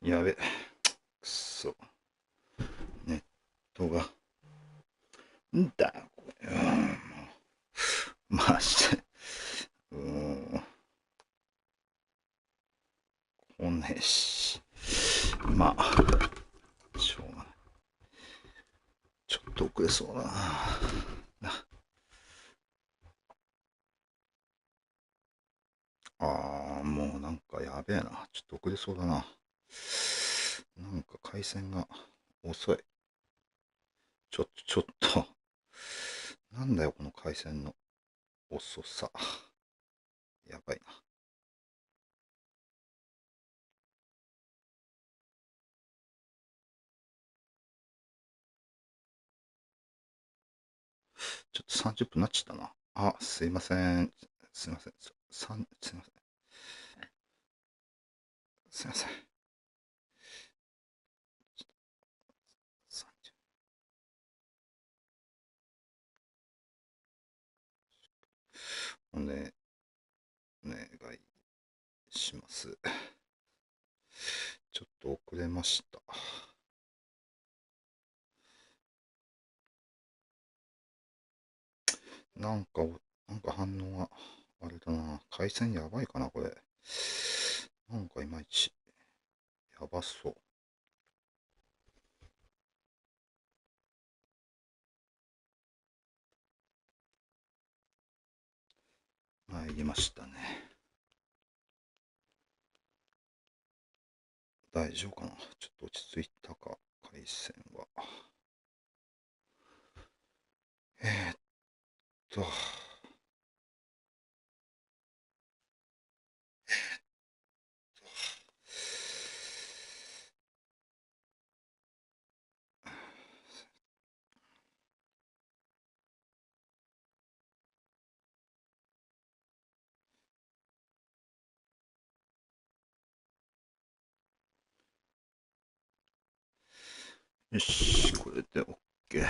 やべ。くそ。ネットが。んだよ、これ。マジで。来ねえし。まあ、しょうがない。ちょっと遅れそうだな。もうなんかやべえな。ちょっと遅れそうだな。なんか回線が遅い。ちょっと。なんだよ、この回線の遅さ。やばいな。ちょっと30分なっちゃったな。すいません。すいません。すいません。すいません。30お願いします。ちょっと遅れました。なんか反応があれだな。回線やばいかな、これ。なんかいまいちやばそう。参りましたね。大丈夫かな。ちょっと落ち着いたか、回線は。えーっと。よし、これで OK。よ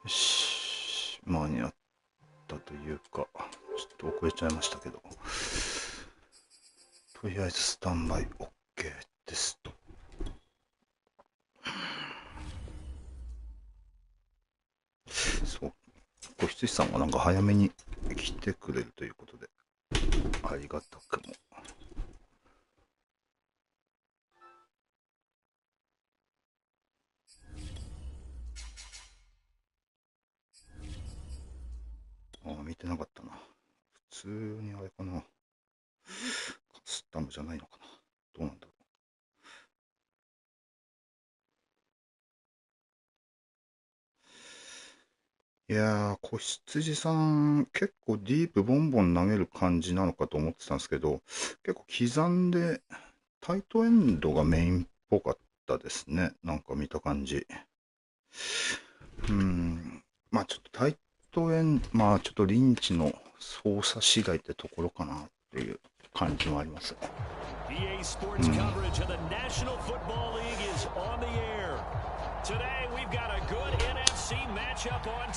し、間に合ったというか、ちょっと遅れちゃいましたけど、とりあえずスタンバイ OK ですと。そう、子羊さんがなんか早めに来てくれるということで、ありがたくも。見てなかったな。普通にあれかな。カスタムじゃないのかな。どうなんだろう。いやー、子羊さん、結構ディープボンボン投げる感じなのかと思ってたんですけど、結構刻んで、タイトエンドがメインっぽかったですね。なんか見た感じ。まあちょっとタイトエンド、まあちょっとリンチの操作次第ってところかなっていう感じもあります。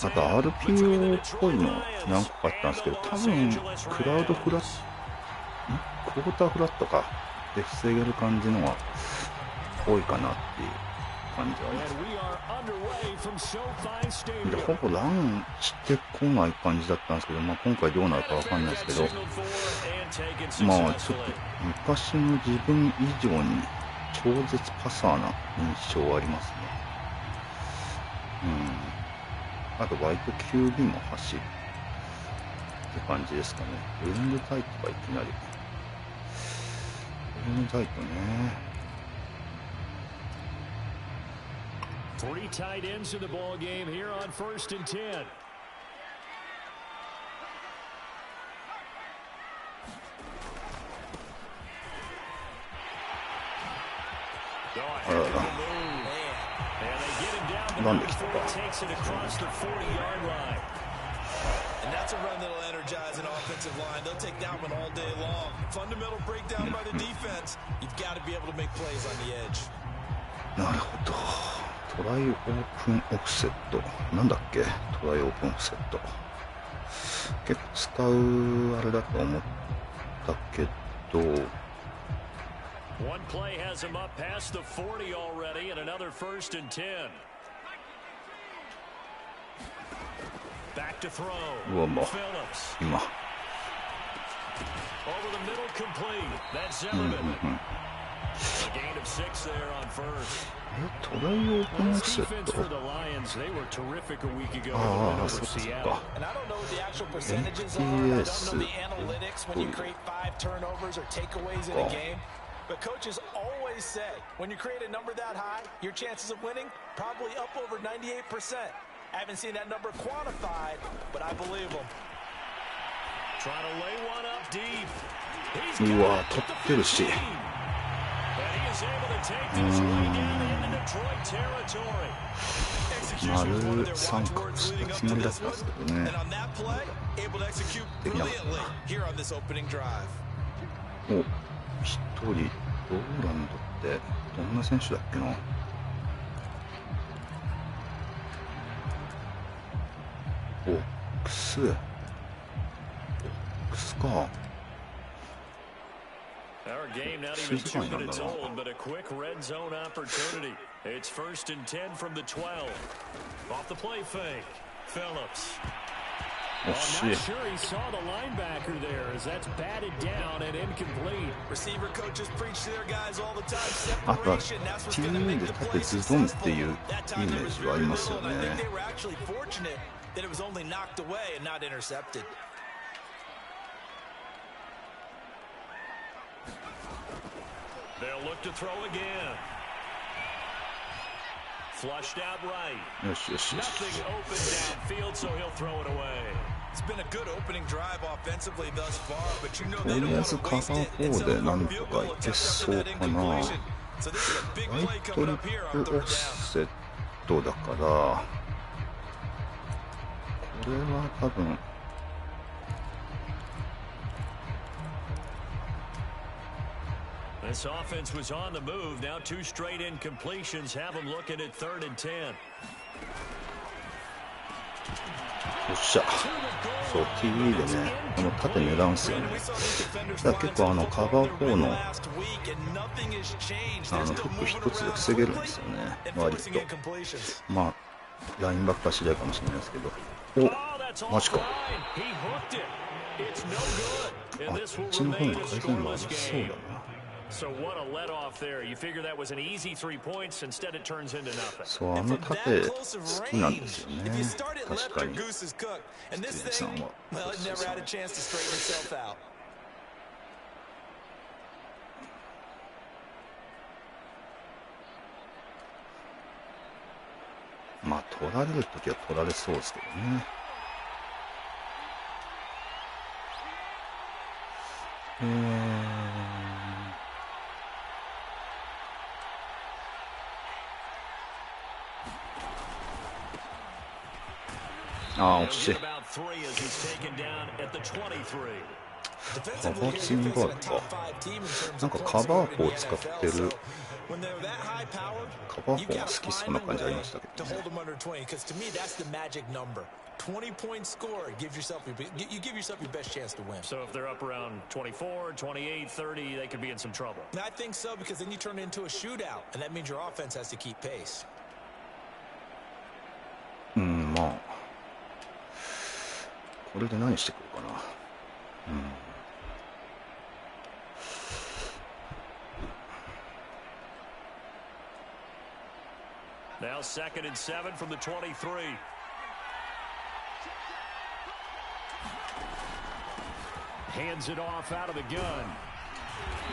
あと RPO っぽいの何個かあったんですけど、多分クラウドフラット、クォーターフラットかで防げる感じのが多いかなっていう感じはあります。で、ほぼランしてこない感じだったんですけど、まあ今回どうなるかわかんないですけど、まあちょっと昔の自分以上に超絶パサーな印象はありますね。あと割と QB も走るって感じですかね。ウィングタイプがいきなり。ウィングタイプね。3 tight ends in the ball game here on 1st and 10. And that's a run that'll energize an offensive line. They'll take that one all day long. Fundamental breakdown by the defense. You've got to be able to make plays on the edge. なるほど。トライオープンオフセット。なんだっけ、トライオープンオフセット。結構使うあれだと思ったけど。One play has him up past the 40 already, and another 1st and 10. Back to throw. うわ、もう Phillips. 今。Over the middle, complete. That's Zimmerman. A gain of 6 there on 1st. トライオープンオフセッ Defense ト。 for the Lions, they were terrific a week ago. ああ、 over そっかそっ Seattle. か。And I don't know what the actual percentages are. I don't know the analytics when you create 5 turnovers or takeaways in a game. But coaches always say when you create a number that high, your chances of winning probably up over 98%. I haven't seen that number quantified, but I believe them. Trying to lay one up deep. うわ、取ってるし。And he is able to take this way down into Detroit territory. 丸三角したつもりだったんですけどね。 And on that play, able to execute brilliantly here on this opening drive. お、一人ローランドってどんな選手だっけな。オックスか。 Our game not even 2 minutes old, but a quick red zone opportunity. It's 1st and 10 from the 12. Off the play fake. Phillips. 惜 I'm し not い。 sure he saw the linebacker there as that's batted down and incomplete. Receiver coaches preach to their guys all the time. あとは Separation, that's what's チ going ー to ム make で the 縦 play ズドンって successful. いうイ That メ time it ー was ジはあり very ますよ low, and I think ね。 they were actually fortunate that it was only knocked away and not intercepted. They'll look to throw again. Flushed out right. よしよしよし。 Nothing open downfield, so he'll throw it away. It's been a good opening drive offensively thus far, but you know と they り don't あえ want ず to カバ waste ー it 4 and で settle な for ん a と field か goal い attempt け after そう that かな。 incompletion. So this is a big ライ play ト coming リ up here プ on オ third フ down. セットだから、これは多分。 This offense was on the move. Now 2 straight incompletions have them looking at 3rd and 10. よっしゃ。そう TE でね、この縦狙うんすよね。だから結構カバー4のフック一つで防げるんですよね、割と。まあラインバックは次第かもしれないですけど。お、マジか。あっちの方が改善がありそうだな。 So what a let off there. You figure that was an easy 3 points. Instead it turns into nothing. そう、縦好きなんですよね。確かに。辻さんは。まあ取られるときは取られそうですけどね。ああ、惜しい。カバーツインバーか。なんかカバー4を使ってる。カバー4が好きそうな感じありましたけどね。 20 point score, you give yourself your best chance to win. So if they're up around 24, 28, 30, they could be in some trouble. And I think so, because then you turn it into a shootout, and that means your offense has to keep pace. まあこれで何してくるかな。Now 2nd and 7 from the 23. Hands it off out of the gun.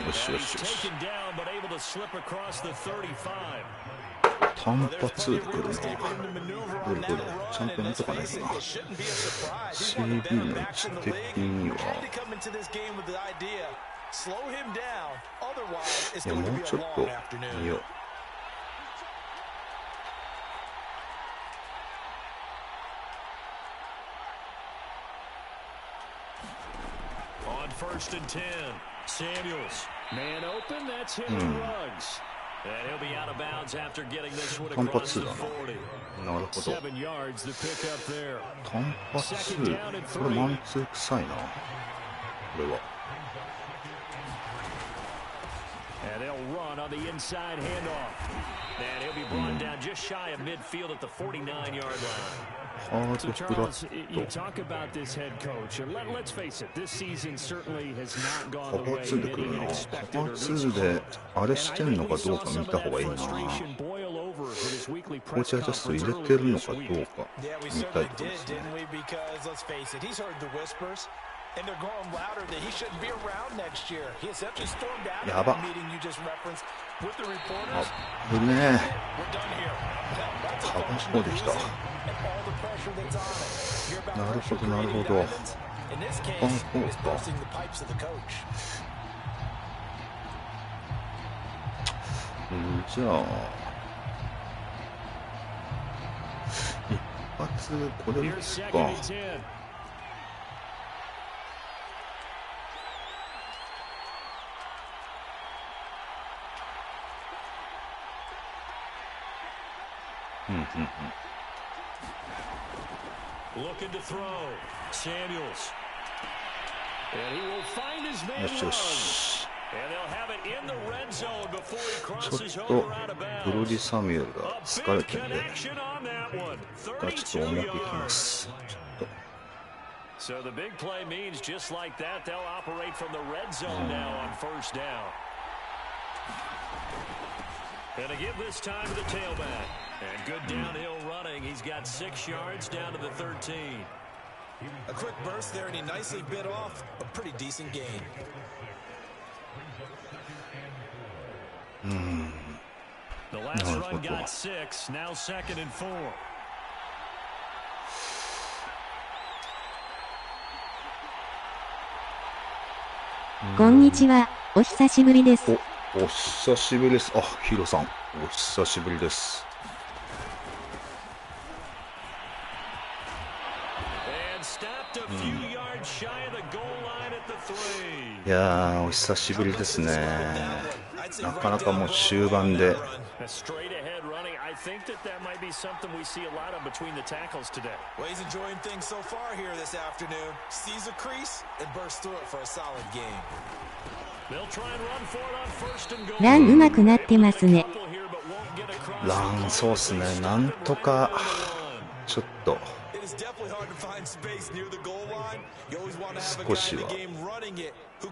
He's taken down, but able to slip across the 35. 単発で来るな。どれどれちゃんと見とかないとな。CB の位置的には。いや、もうちょっと見よう。 1st and 10. Samuels. Man open, that's hit Ruggs. 単発だな。なるほど。単発、これマンツー臭いな。これは。ハードフラット。カバー2で来るな。カバー2であれしてんのかどうか見た方がいいな。コーチアジャスト入れてるのかどうか見たいところですね。やば。あぶねえ。カバー4できた。なるほどなるほど。あ、そうか。じゃあ一発これ打つか。Looking to throw. Samuels. And he will find his man. よしよし。And they'll have it in the red zone before he ちょ crosses っと over out of ブロ bounds. ディ・サミュエルが A 疲 big れてるんで、 connection on that one. ちょっと重くいきま 32す。 yards. ちょっと So the big play means just like that, they'll operate from the red zone now on first down. And to give this time to the tailback. And good downhill running. He's got 6 yards down to the 13. A quick burst there, and he nicely bit off a pretty decent gain. The last run got 6. Now 2nd and 4. こんにちは。お久しぶりです。お久しぶりです。あ、ヒロさん、お久しぶりです。いやー、お久しぶりですね。なかなかもう終盤で。ラン上手くなってますね。ラン、そうっすね。なんとか、ちょっと。少しはちょっ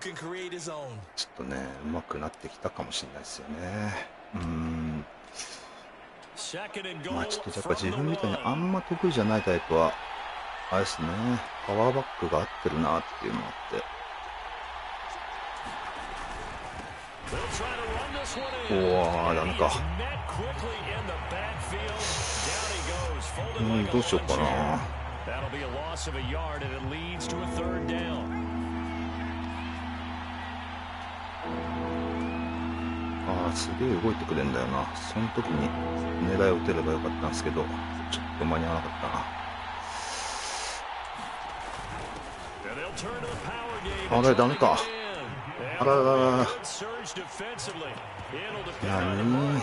とね上手くなってきたかもしれないですよね。まあちょっとやっぱ自分みたいにあんま得意じゃないタイプはあれですね、パワーバックが合ってるなっていうのがあって。おお、ダメか。どうしようかな。That'll be a loss of a yard, and it leads to a 3rd down. すげえ動いてくれんだよな。その時に狙いを打てればよかったんですけど、ちょっと間に合わなかったな。あれダメか。あらららら。何？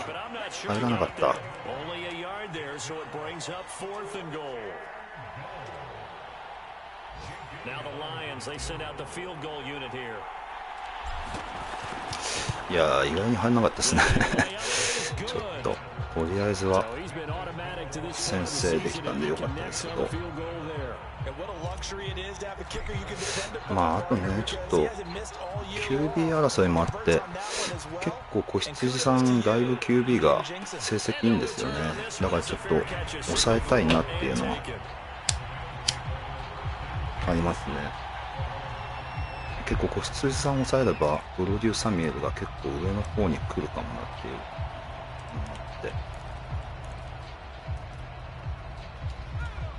入らなかった。いやー、意外に入らなかったですね。ちょっととりあえずは先制できたんでよかったですけど、まああとね、ちょっと QB 争いもあって結構子羊さんだいぶ QB が成績いいんですよね。だからちょっと抑えたいなっていうのはありますね。結構子羊さんを抑えればブロデュー・サミュエルが結構上の方に来るかもなっていうのがあって。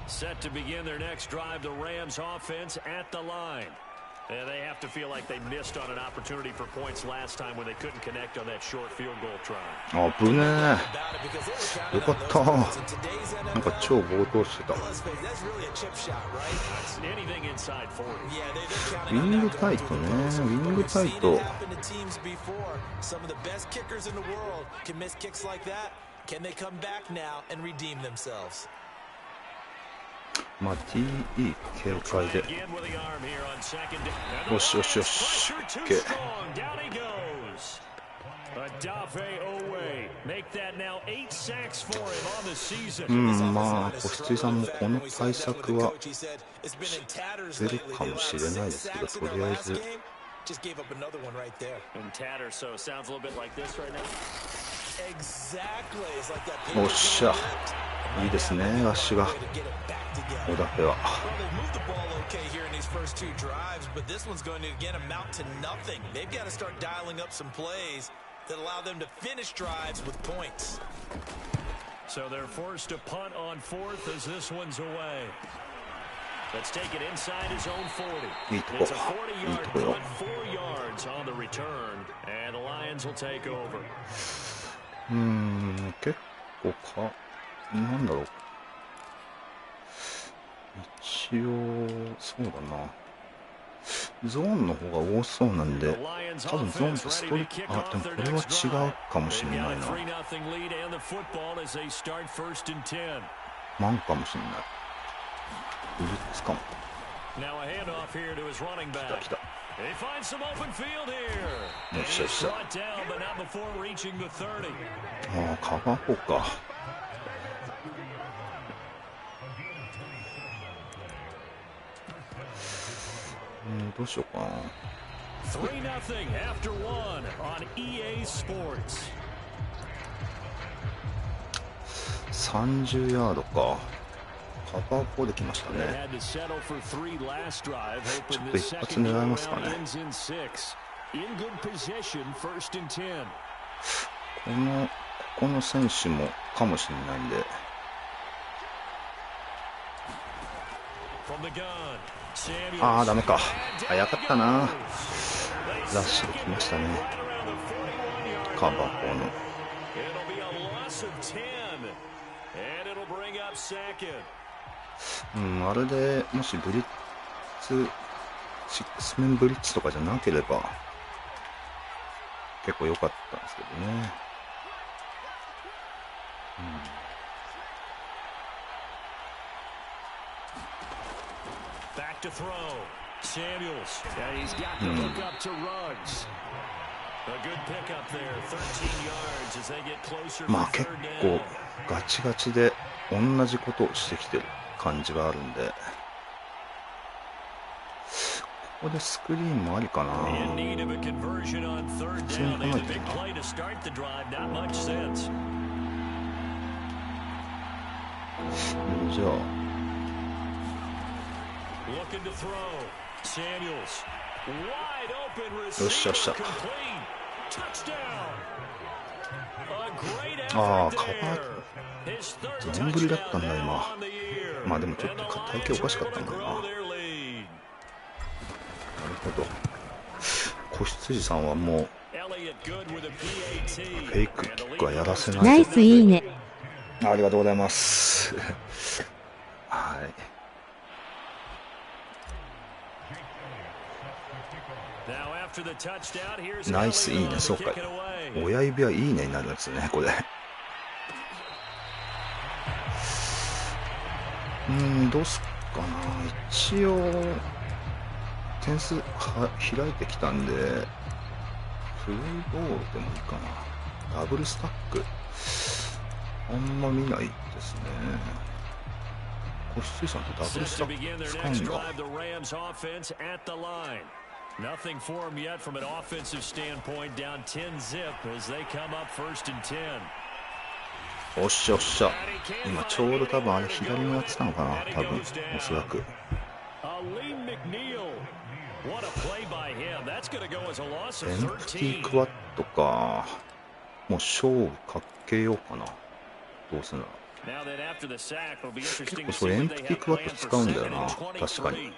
Set to begin their next drive, the Rams offense at the line. And they have to feel like they missed on an opportunity for points last time when they couldn't connect on that short field goal try. 危ねえ。よかった。なんか超暴投してた。ウィングタイトね。ウィングタイト。まあ TE 警戒で。よしよしよし。OK。まあ子羊さんもこの対策は知ってるかもしれないですけど、とりあえず。おっしゃ、いいですね、ラッシュが。オダペは。that allow them to finish drives with points. So they're forced to punt on fourth as this one's away. Let's take it inside his own 40. It's a 40-yard punt, 4 yards on the return, and the Lions will take over. 結構なんだろう。一応そうだな。ゾーンの方が多そうなんで、多分ゾーンとストリート、あ、でもこれは違うかもしれないな。マンかもしれない。ブリッツかも。来た来た。よっしゃよっしゃ。ああ、カバー4か。どうしようかな。30ヤードか。カバー4できましたね。ちょっと一発狙えますかね。ここの選手もかもしれないんで。ああ、ダメか。早かったな。ラッシュできましたね。カバー4の。あれでもしブリッツ、6面ブリッツとかじゃなければ結構良かったんですけどね。Back to throw. Samuels. Yeah, he's got the hook up to Ruggs. A good pickup there. 13 yards as they get closer. まあ結構ガチガチで同じことをしてきてる感じがあるんで、ここでスクリーンもありかな。普通に考えてるな。じゃあ。よっしゃよっしゃ。ああ、カバー全振りだったんだ今。まあでもちょっと体型おかしかったんだな。なるほど。子羊さんはもうフェイクキックはやらせない。ナイスいいね。ありがとうございます。はい。ナイスいいね。そうか。親指はいいねになるんですね、これ。どうすっかな。一応点数開いてきたんで、プレイボールでもいいかな。ダブルスタックあんま見ないですね。子羊さんってダブルスタック使うんだ。Nothing for him yet from an offensive standpoint. Down 10 zip as they come up 1st and 10. おっしゃおっしゃ。今ちょうど多分あれ左のやってたのかな。多分おそらく。エンプティクワットか。もう勝負かけようかな。どうせなら。結構それエンプティクワット使うんだよな。確かに。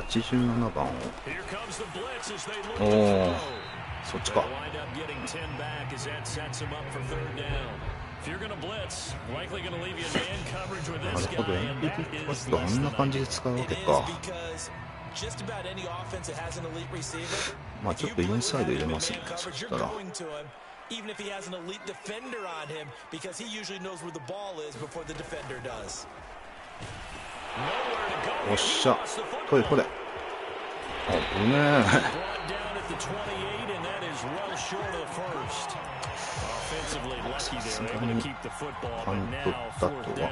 87番を。おお、そっちか。なるほど、MVP パスがあんな感じで使うわけか。まあちょっとインサイド入れますね。そしたら。Even if he has an elite defender on him, because he usually knows where the ball is before the defender does. おっしゃ、トイこれ。あ、ぶねえ。さすがにパン取ったとは。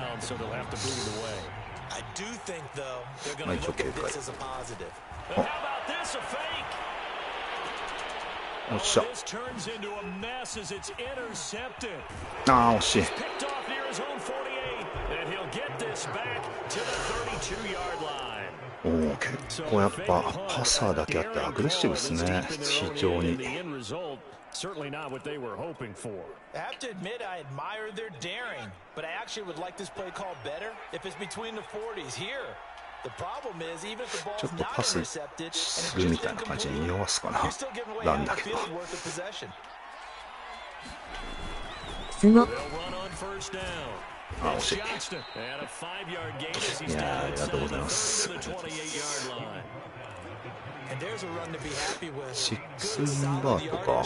まあ一応警戒。おっしゃ。ああ、惜しい。おお、結構やっぱパサーだけあってアグレッシブですね、非常に。Certainly not what they were hoping for. I have to admit, I admire their daring, but I actually would like this play called better if it's between the 40s here. The problem is, even if the ball's not intercepted, するみたいな感じに匂わすかな。なんだけど。すごっ。あ、惜しい。いやー、ありがとうございます。シックスバーとか。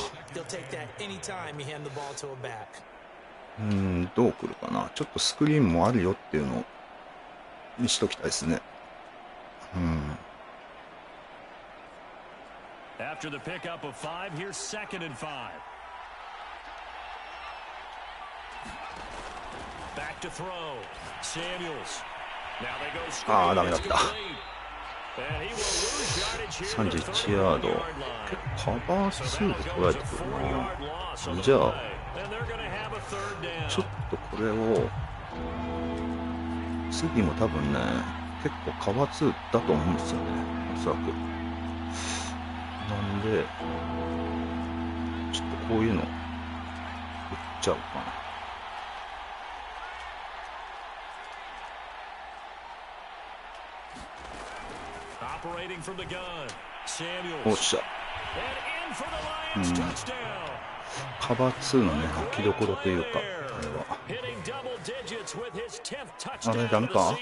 どう来るかな。ちょっとスクリーンもあるよっていうのを見しときたいですね。After the pickup of 5, here's 2nd and 5. Back to throw. Samuels. Now they go straight. ああ、ダメだった。31ヤード。カバー2で取られてくるな。じゃあ、ちょっとこれを、次も多分ね、結構カバー2だと思うんですよね、おそらく。なんで、ちょっとこういうの、打っちゃうかな。おっしゃ。カバー2のね、置きどころというか、あれは。あれ、ダメか？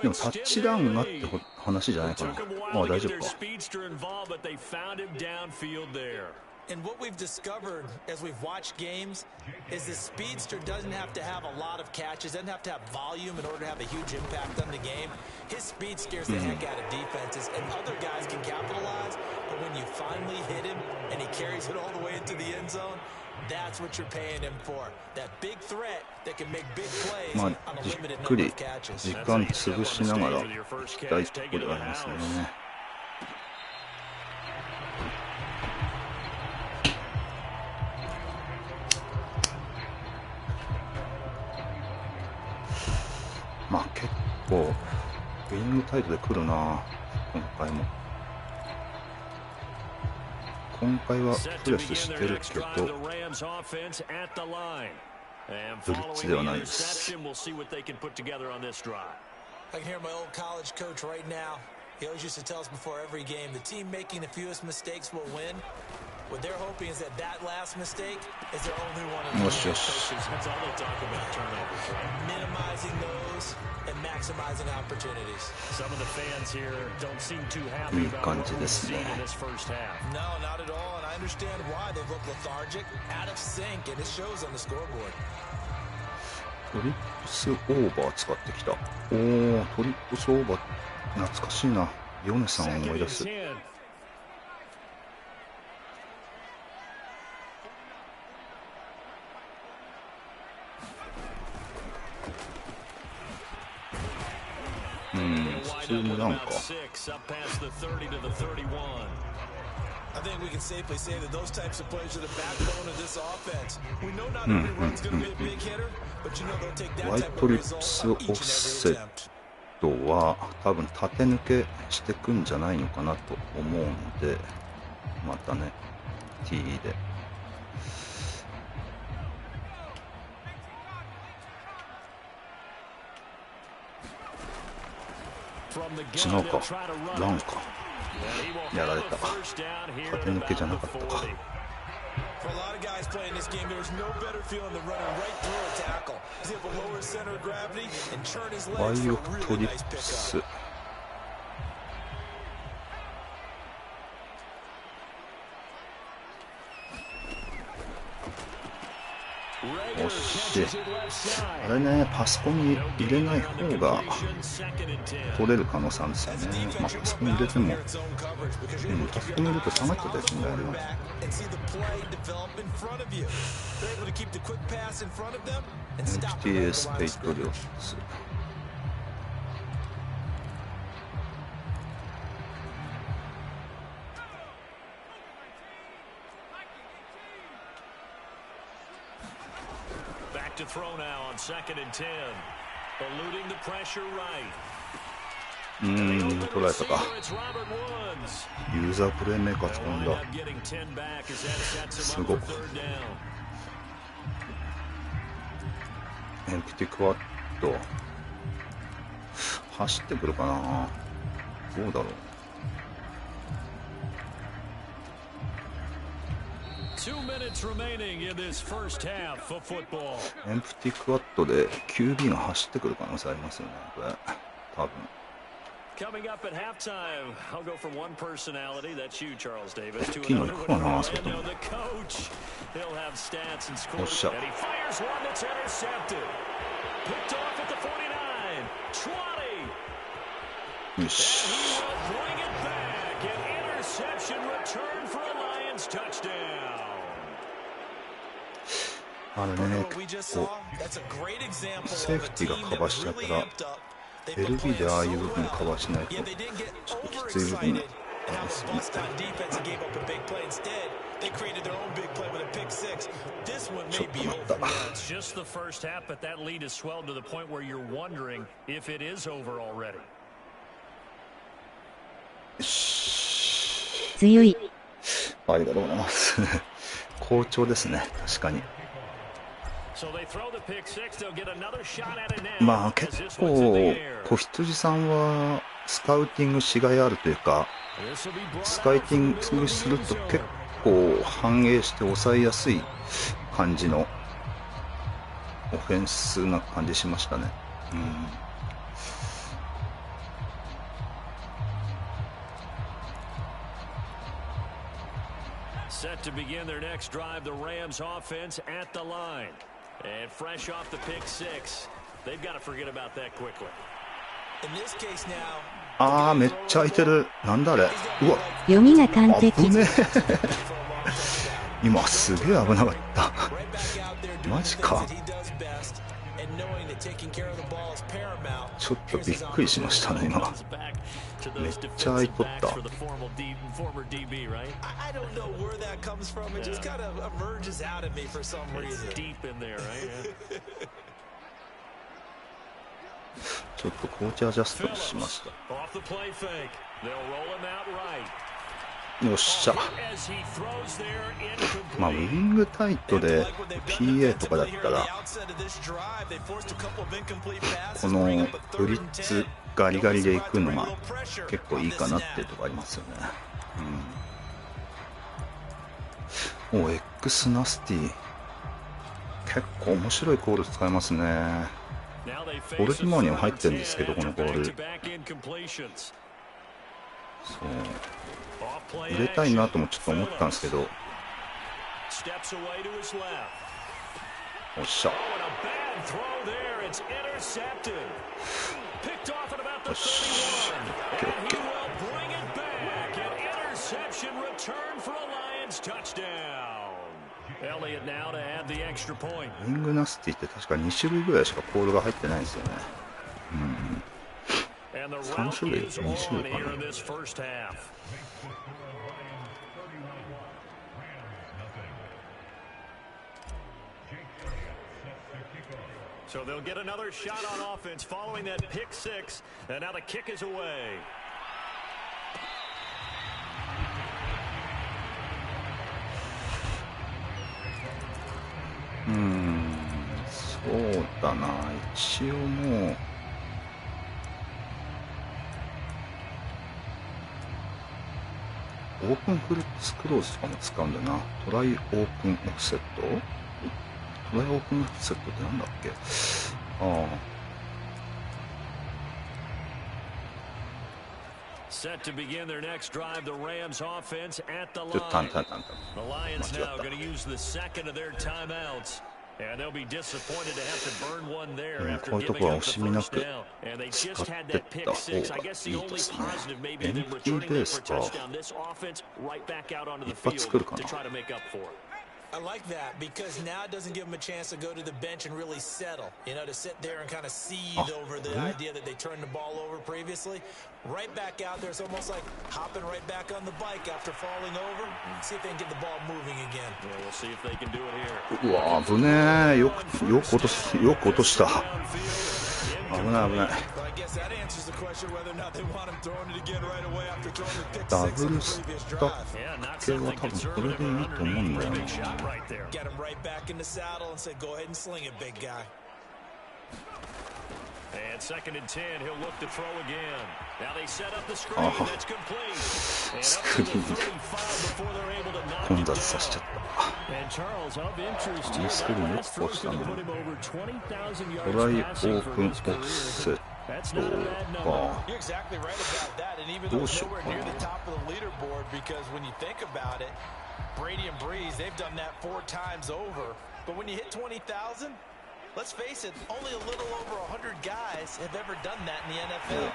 でもタッチダウンがって話じゃないかな。ああ、大丈夫か。And what we've discovered as we've watched games is the speedster doesn't have to have a lot of catches, doesn't have to have volume in order to have a huge impact on the game. His speed scares the heck out of defenses, and other guys can capitalize, but when you finally hit him and he carries it all the way into the end zone, that's what you're paying him for. That big threat that can make big plays on a limited number of catches. 時間潰しながら行きたいところでありますね。まあ結構ウィングタイトで来るな、今回も。今回はプレスしてるけどブリッツではないです。He always used to tell us before every game, the team making the fewest mistakes will win. What they're hoping is that that last mistake is their only one of the coaches. That's all they talk about, turnovers, right? Minimizing those and maximizing opportunities. Some of the fans here don't seem too happy about what we've seen in this first half. No, not at all, and I understand why. They look lethargic, out of sync, and it shows on the scoreboard. トリップスオーバー使ってきた。おー、トリップスオーバー懐かしいな。ヨネさんを思い出す。普通になんか。I think we can safely say that those types of plays are the backbone of this offense. We know not every run's going to be a big hitter, but you know they'll take that type of result on each and every attempt. は多分縦抜けしてくんじゃないのかなと思うんで、またね T で違うか、ランか。やられた。縦抜けじゃなかったか。バイオプトリプス。よし。あれね、パソコンに入れない方が取れる可能性あるんですよね。まあ、パソコンに入れても、パソコンに入れると下がっちゃったりするんだよね。NTS ペイトリオッツ。To throw now on 2nd and 10. Eluding the pressure right. 捉えたか。ユーザープレイメーカー使うんだ。すごい。エンプティクワット。走ってくるかな。どうだろう。エンプティクワットで QB が走ってくる可能性ありますよね、これ。多分。大きいの行くかな、それとも。よっしゃ。よし。あれね、結構セーフティーがカバーしちゃうから LB でああいう部分カバーしないとちょっときつい部分ありますよね。ちょっと待った。強い。ありがとうございます。好調ですね、確かに。まあ結構子羊さんはスカウティングしがいあるというか、スカウティングすると結構反映して抑えやすい感じのオフェンスな感じしましたね。Set to begin their next drive, the Rams offense at the line. And fresh off the pick six, they've got to forget about that quickly. In this case now, あー、めっちゃ空いてる。なんだあれ。うわ、読みが完璧。危ねえ。今すげえ危なかった。マジか。ちょっとびっくりしましたね、今。めっちゃ空いとった。ちょっとコーチアジャストしました。よっしゃ。まあウィングタイトで PA とかだったらこのブリッツガリガリで行くのが結構いいかなっていうとこありますよね。お、X ナスティ結構面白いコール使えますね。ボルティモアには入ってるんですけど、このコールそう入れたいなともちょっと思ったんですけど。おっしゃ。よし。オッケーオッケー。ウィングナスティって確か2種類ぐらいしかコールが入ってないんですよね。3種類、2種類かな。So they'll get another shot on offense following that pick six, and now the kick is away. そうだな、一応もうオープンフルスクローズとかも使うんだな。トライオープンオフセット、トライオープンオフセットってなんだっけ。Set to begin their next drive, the Rams offense at the line. The Lions now going to use the second of their timeouts. And they'll be disappointed to have to burn one there after giving up the first down. And they just had that pick six. I guess the only positive maybe them returning them for a touchdown. This offense right back out onto the field to try to make up for it. I like that because now it doesn't give them a chance to go to the bench and really settle, you know, to sit there and kind of seethe over the idea that they turned the ball over previously. Right back out there, it's almost like hopping right back on the bike after falling over. See if they can get the ball moving again. Yeah, we'll see if they can do it here. うわ、危ねえ。よく落とした。危ない危ない。ダブルスタック系は多分これでいいと思うんだよな。And second and 10, he'll look to throw again. Now they set up the screen. That's complete. And up to the 35 before they're able to knock it down. And Charles, of interest here, that last throw is going to put him over 20,000 yards passing for his career. That's not a bad number. You're exactly right about that. And even though it's nowhere near the top of the leaderboard, because when you think about it, Brady and Breeze, they've done that 4 times over. But when you hit 20,000, let's face it, only a little over 100 guys have ever done that in the NFL.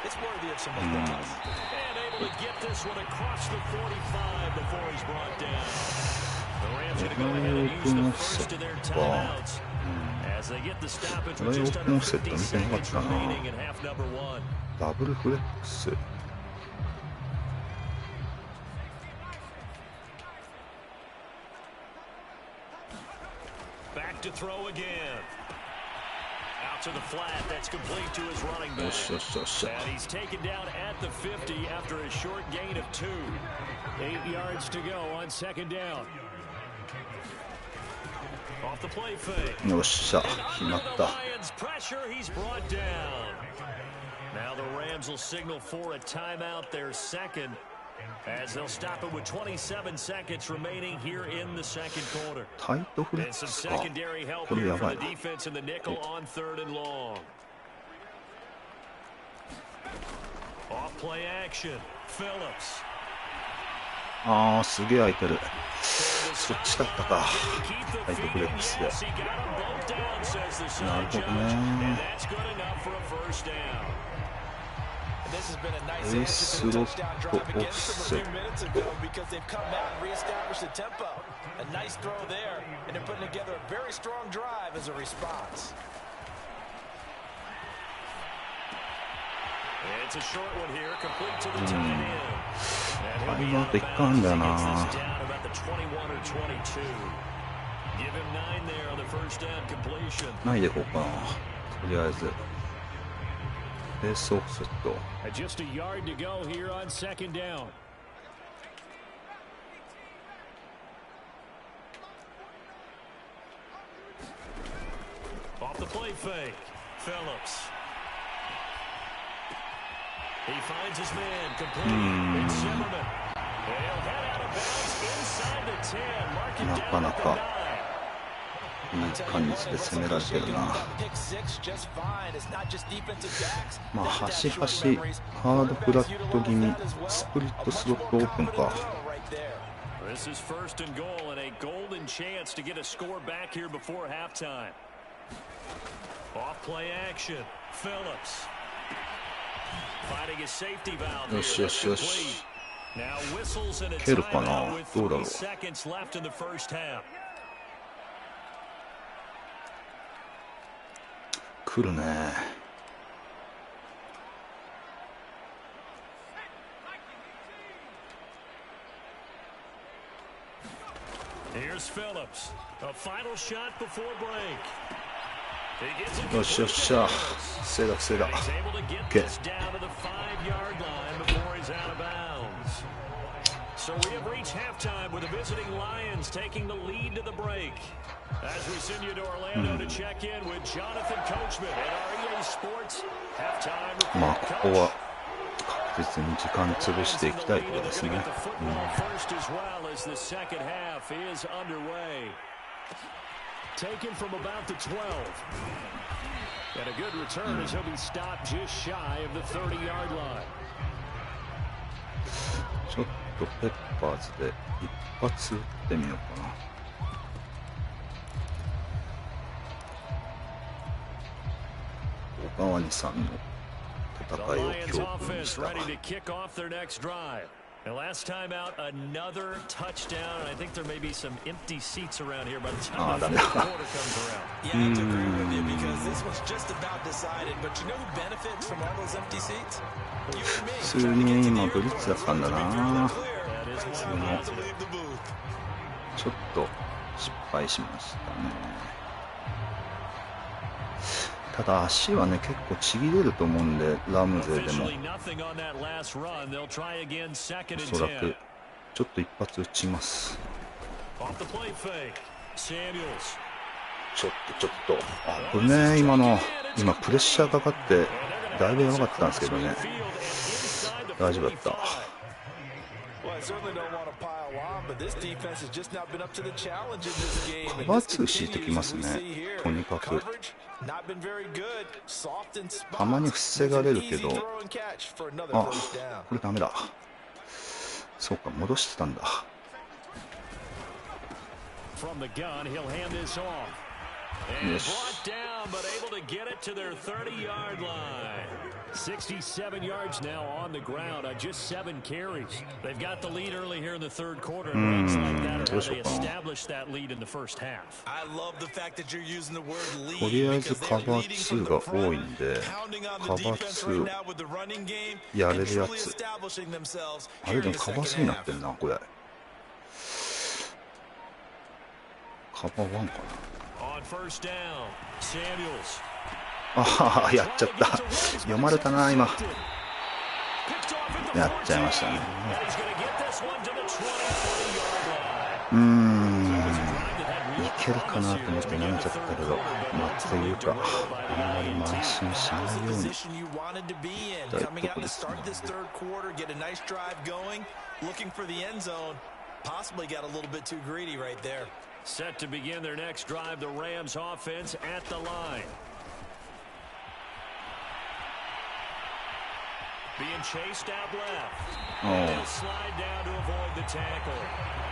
It's worthy of some applause. And able to get this one across the 45 before he's brought down. The Rams going to go ahead and use the first of their timeouts as they get the stoppage with just under 50 seconds remaining in half number 1. ダブルフレックス。Back to throw again. Out to the flat. That's complete to his running back. And he's taken down at the 50 after a short gain of 2. 8 yards to go on second down. Off the play fake. Lions pressure. He's brought down. Now the Rams will signal for a timeout, their second, as they'll stop it with 27 seconds remaining here in the second quarter. And some secondary help here for the defense in the nickel on 3rd and long. Off play action. Phillips. すげえ空いてる。そっちだったか。ライトフレックスで。なるほどね。エースロットオフセット。It's a short one here, complete to the tight end. And he'll be out of bounds. He gets this down about the 21 or 22. Give him 9 there on the first down completion. ないでいこうかな。とりあえず。ベースオフセット。Just a yard to go here on second down. Off the play fake. Phillips. He finds his man complete. It's Zimmerman. He'll head out of bounds inside the 10. Mark it down at the 9. いい感じで攻められてるな。まあ端々ハードフラット気味、スプリットスロットオープンか。This is first and goal and a golden chance to get a score back here before halftime. Off play action. Phillips. Finding a safety valve. よしよしよし。 Now whistles in a 蹴るかな。 timeout with どうだろう。 3 seconds left in the first half. 来るね。Here's Phillips. A final shot before break. よしよっしゃ。防いだ防いだ。He's able to get this down to the 5-yard line before he's out of bounds. So we have reached halftime with the visiting Lions taking the lead to the break. As we send you to Orlando to check in with Jonathan Coachman at our EA Sports halftime report. まあここは確実に時間潰していきたいところですね。Taken from about the 12. And a good return as he'll be stopped just shy of the 30-yard line. ちょっとペッパーズで一発打ってみようかな。小川にさんの戦いを教訓にした。And last time out, another touchdown. I think there may be some empty seats around here by the time the fourth quarter comes around. Yeah, I have to agree with you because this was just about decided. But you know who benefits from all those empty seats? You and me. 普通に今ブリッツだったんだな。普通のちょっと失敗しましたね。ただ足はね結構ちぎれると思うんで、ラム勢でもおそらくちょっと一発打ちます。ちょっと危ねえ。今プレッシャーかかってだいぶやばかったんですけどね、大丈夫だった。カバー2敷いてきますね。とにかくたまに防がれるけど、あ、これダメだ。そうか、戻してたんだ。よし。67 yards now on the ground on just 7 carries. They've got the lead early here in the third quarter. They established that lead in the first half. I love the fact that you're using the word lead. とりあえずカバー2が多いんで、カバー2やれるやつ。あれでもカバー3になってんな、これ。カバー1かな。ああ、やっちゃった。読まれたな、今。やっちゃいましたね。いけるかなと思って投げちゃったけど、というか、あんまり慢心しないようにしたいとこですね。Set to begin their next drive, the Rams offense at the line. Being chased out left. He'll slide down to avoid the tackle.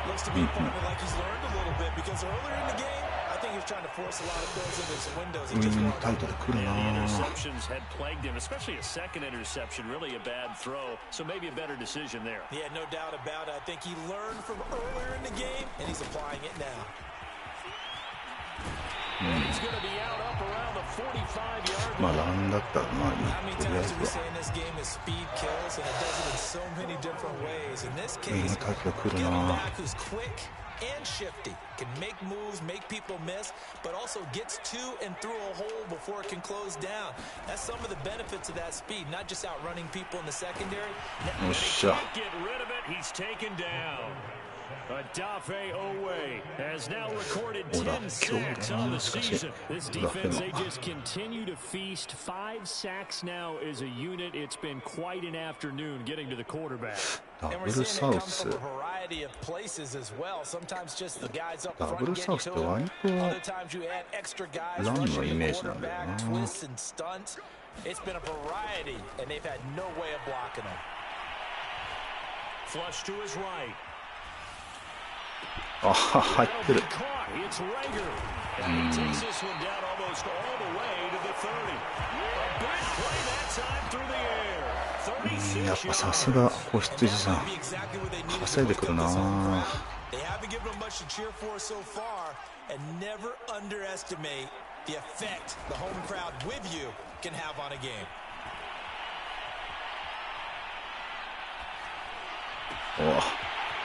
Looks to be like he's learned a little bit because earlier in the game, I think he was trying to force a lot of throws into some windows. He just the interceptions had plagued him, especially a second interception, really a bad throw. So maybe a better decision there. Yeah, no doubt about it. I think he learned from earlier in the game, and he's applying it now. And he's going to be out up around the 45-yard line. まあランだったらまあいい。 How many times do we say in this game is speed kills, and it does it in so many different ways. In this case, get a back who's quick and shifty, can make moves, make people miss, but also gets to and through a hole before it can close down. That's some of the benefits of that speed, not just outrunning people in the secondary. Now, get rid of it. He's taken down. Adafe Owe has now recorded 10 sacks on the season. This defense, they just continue to feast. 5 sacks now as a unit. It's been quite an afternoon getting to the quarterback. And we're seeing it come from a variety of places as well. Sometimes just the guys up front get to them. Other times you add extra guys rushing the quarterback, twists and stunts. It's been a variety, and they've had no way of blocking them. Flush to his right. あ、入ってる。やっぱさすが子羊さん、稼いでくるな。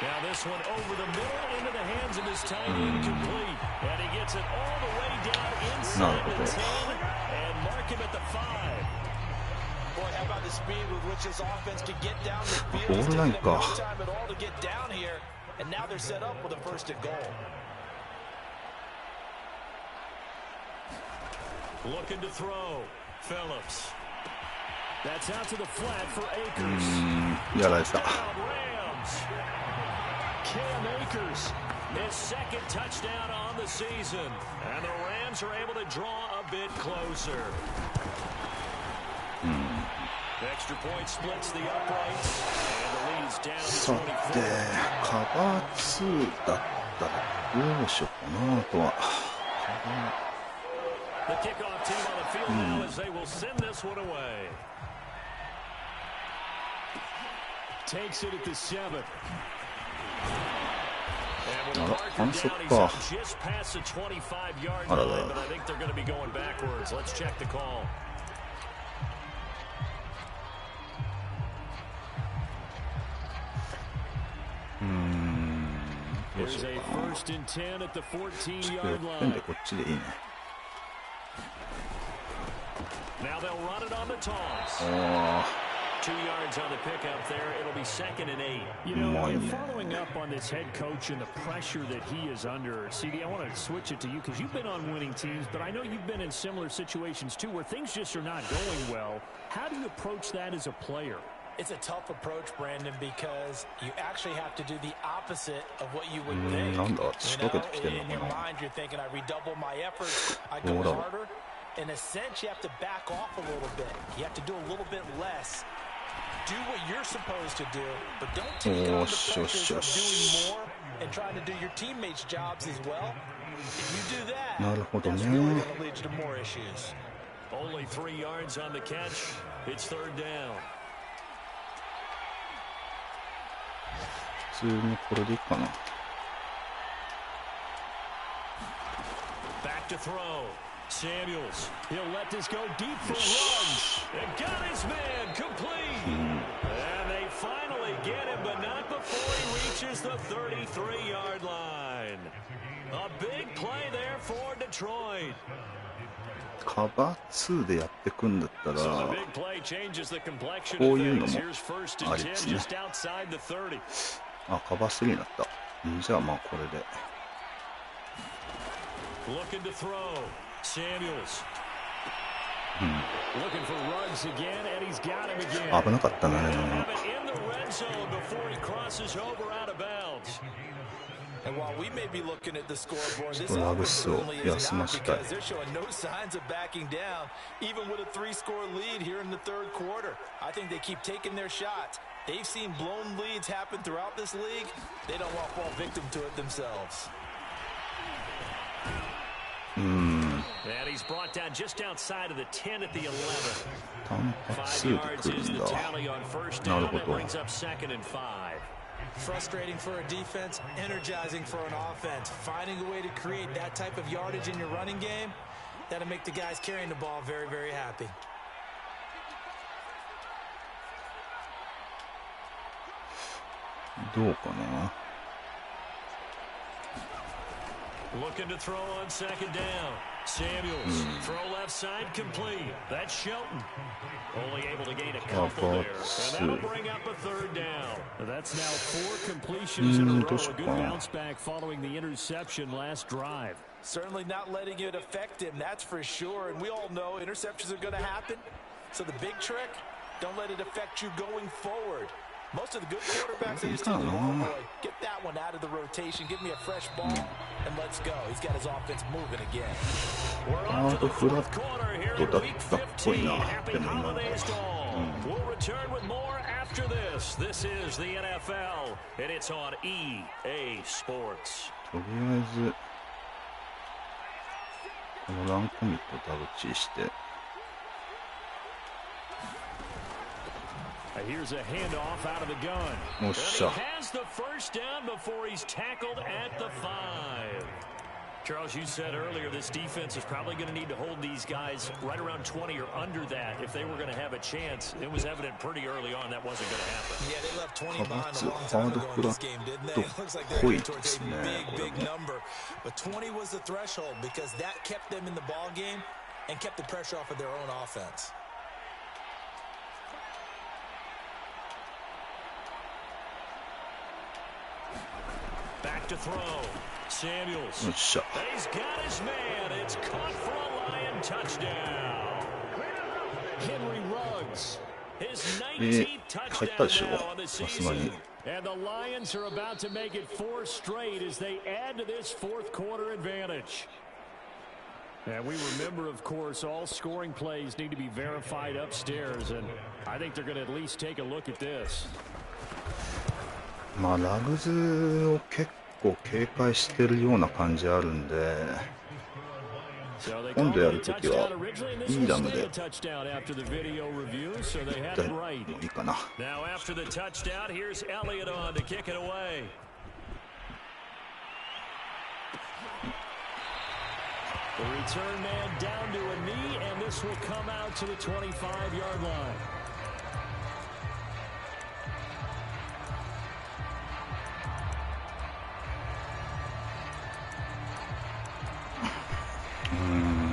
Now this one over the middle into the hands of his tight end, complete. And he gets it all the way down inside the 10 and mark him at the 5. Boy, how about the speed with which this offense can get down the field? It's taken them no time at all to get down here, and now they're set up with a first and goal. Looking to throw. Phillips. やられた。His second touchdown on the season, and the Rams are able to draw a bit closer. Extra point splits the uprights, and the lead is down to さて、カバー2だったらどうしようかなとは。The kickoff team on the field now as they will send this one away. Takes it at the 7. あら、反則か。あららら。どうしようかな。ちょっと寄ってんでこっちでいいね。2 yards on the pickup there. It'll be 2nd and 8. You know, you're following up on this head coach and the pressure that he is under. CD, I want to switch it to you because you've been on winning teams, but I know you've been in similar situations too where things just are not going well. How do you approach that as a player? It's a tough approach, Brandon, because you actually have to do the opposite of what you would think. In your mind, you're thinking, I redouble my efforts, I go harder. In a sense, you have to back off a little bit. You have to do a little bit less. Do what you're supposed to do, but don't take on the pressures of doing more and trying to do your teammates' jobs as well. If you do that, that's really going to lead you to more issues. Only 3 yards on the catch. It's 3rd down. 普通にこれでいいかな。Back to throw. Samuels, he'll let this go deep for runs. And got his man complete. And they finally get him, but not before he reaches the 33-yard line. A big play there for Detroit. カバー2でやってくんだったら、こういうのもありですね。あ、カバー3になった。じゃあまあこれで。Looking to throw. Samuels. Looking for Ruggs again, and he's got him again. 危なかったね。In the red zone before he crosses over out of bounds. And while we may be looking at the scoreboard, this certainly is out because they're showing no signs of backing down, even with a 3-score lead here in the 3rd quarter. I think they keep taking their shots. They've seen blown leads happen throughout this league. They don't want to fall victim to it themselves. And he's brought down just outside of the 10 at the 11. 5 yards is the tally on 1st down. That brings up 2nd and 5. Frustrating for a defense, energizing for an offense. Finding a way to create that type of yardage in your running game, that'll make the guys carrying the ball very, very happy. Looking to throw on 2nd down. Samuels, throw left side complete. That's Shelton. Only able to gain a couple there. And that'll bring up a 3rd down. That's now 4 completions in a row. A good bounce back following the interception last drive. Certainly not letting it affect him, that's for sure. And we all know interceptions are going to happen. So the big trick, don't let it affect you going forward. Most of the good quarterbacks, they just tell the ball boy, get that one out of the rotation, give me a fresh ball, and let's go. He's got his offense moving again. We're on to the 4th quarter here in week 15. Happy holidays to all. We'll return with more after this. This is the NFL, and it's on EA Sports. とりあえず、このランコミットダブチして、Here's a handoff out of the gun. And he has the 1st down before he's tackled at the 5. Charles, you said earlier this defense is probably going to need to hold these guys right around 20 or under that if they were going to have a chance. It was evident pretty early on that wasn't going to happen. Yeah, they left 20 behind a long time ago in this game, didn't they? It looks like they're heading towards a big number. But 20 was the threshold because that kept them in the ball game and kept the pressure off of their own offense. Back to throw. Samuels. He's got his man. It's caught for a Lion touchdown. Henry Ruggs 入ったでしょ、さすがに。And the Lions are about to make it 4 straight as they add to this fourth quarter advantage. And we remember, of course, all scoring plays need to be verified upstairs, and I think they're going to at least take a look at this. まあラグズを結構警戒してるような感じあるんで、今度やるときはイーラムでもいいかな。Now after the touchdown, here's Elliott on to kick it away. The return man down to a knee, and this will come out to the 25-yard line.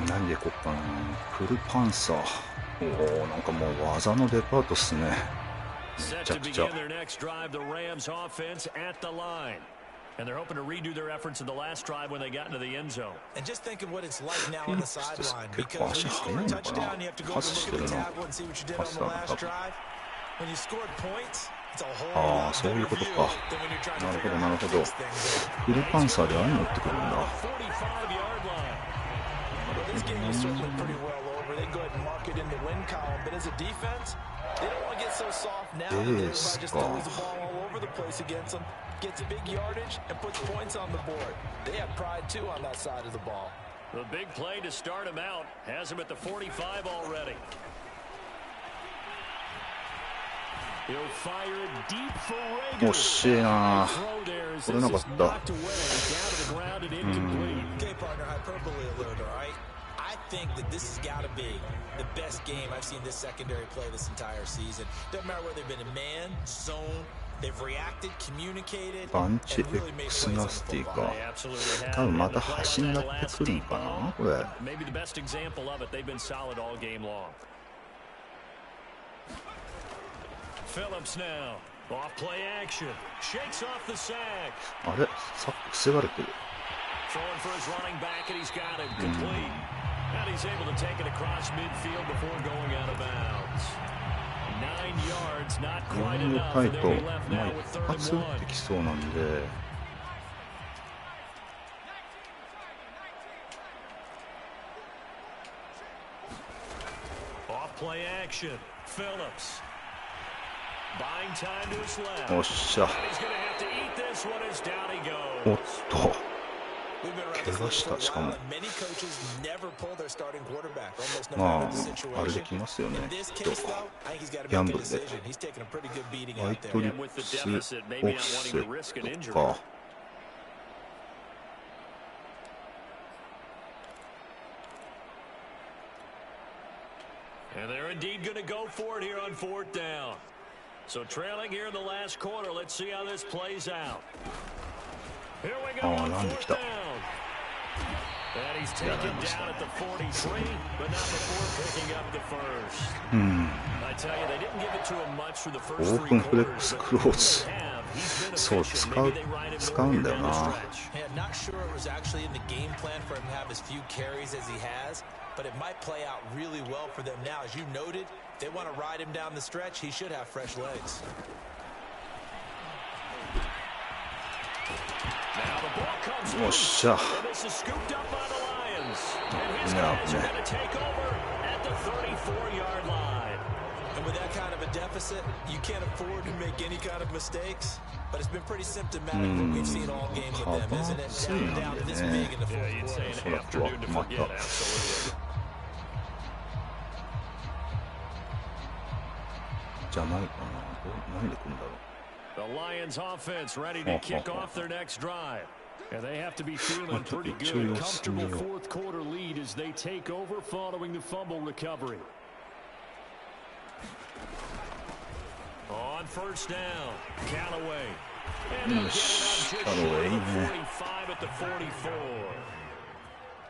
何でいこうかな。フルパンサー。おお、なんかもう技のデパートっすね。めちゃくちゃ。And they're hoping to redo their efforts in the last drive when they got into the end zone. And just think of what it's like now on the sideline, because when you score a touchdown, you have to go over and look at the tablet and see what you did on the last drive. When you scored points, it's a whole lot better view than when you're trying to figure out how to fix things. フルパンサーでああいうの持ってくるんだ。 Well, this game is certainly pretty well over. They go ahead and mark it in the win column, but as a defense, they don't want to get so soft now that everybody just throws the ball all over the place against them, gets big yardage, and puts points on the board. They have pride, too, on that side of the ball. The big play to start him out has him at the 45 already. He'll fire it deep for Rager. 惜しいな。これなかった。Okay, partner, hyperbole alert, all right? I think that this has got to be the best game I've seen this secondary play this entire season. Doesn't matter whether they've been in man, zone, they've reacted, communicated, バンチ X ナスティか。多分また端になってくるんかなこれ。 Maybe the best example of it. They've been solid all game long. Phillips now. Off play action. Shakes off the sack. あれさっき防がれてる。 Throwing for his running back, and he's got it complete. And he's able to take it across midfield before going out of bounds. 9 yards, not quite enough. And they'll be left now with 3rd 発 and 打っ 1. てきそうなんで。 Off play action. Phillips. Buying time to his left. おっしゃ。 And he's going to have to eat this one as down he おっ goes. と。怪我したしかも。まああれできますよね。きっとギャンブルで。ワイトリップスオフセットか。 And they're indeed going to go for it here on 4th down. So trailing here in the last quarter, let's see how this plays out. Here we go on 4th down. And he's taken down at the 43, but not before picking up the first. I tell you, they didn't give it to him much for the first 3 quarters. So 使うんだよな。 Not sure it was actually in the game plan for him to have as few carries as he has, but it might play out really well for them now. As you noted, if they want to ride him down the stretch, he should have fresh legs. Now the ball comes loose. And this is scooped up by the Lions. And his guys are going to take over at the 34-yard line. And with that kind of a deficit, you can't afford to make any kind of mistakes. But it's been pretty symptomatic what we've seen all game with them, isn't it? Down this big in the fourth quarter. An afternoon to forget, absolutely. じゃないかな。何で来るんだろう。 The Lions offense ready to kick off their next drive. And they have to be feeling pretty good. Comfortable fourth quarter lead as they take over following the fumble recovery. On 1st down, Callaway. And they'll get it up just short of 45 at the 44.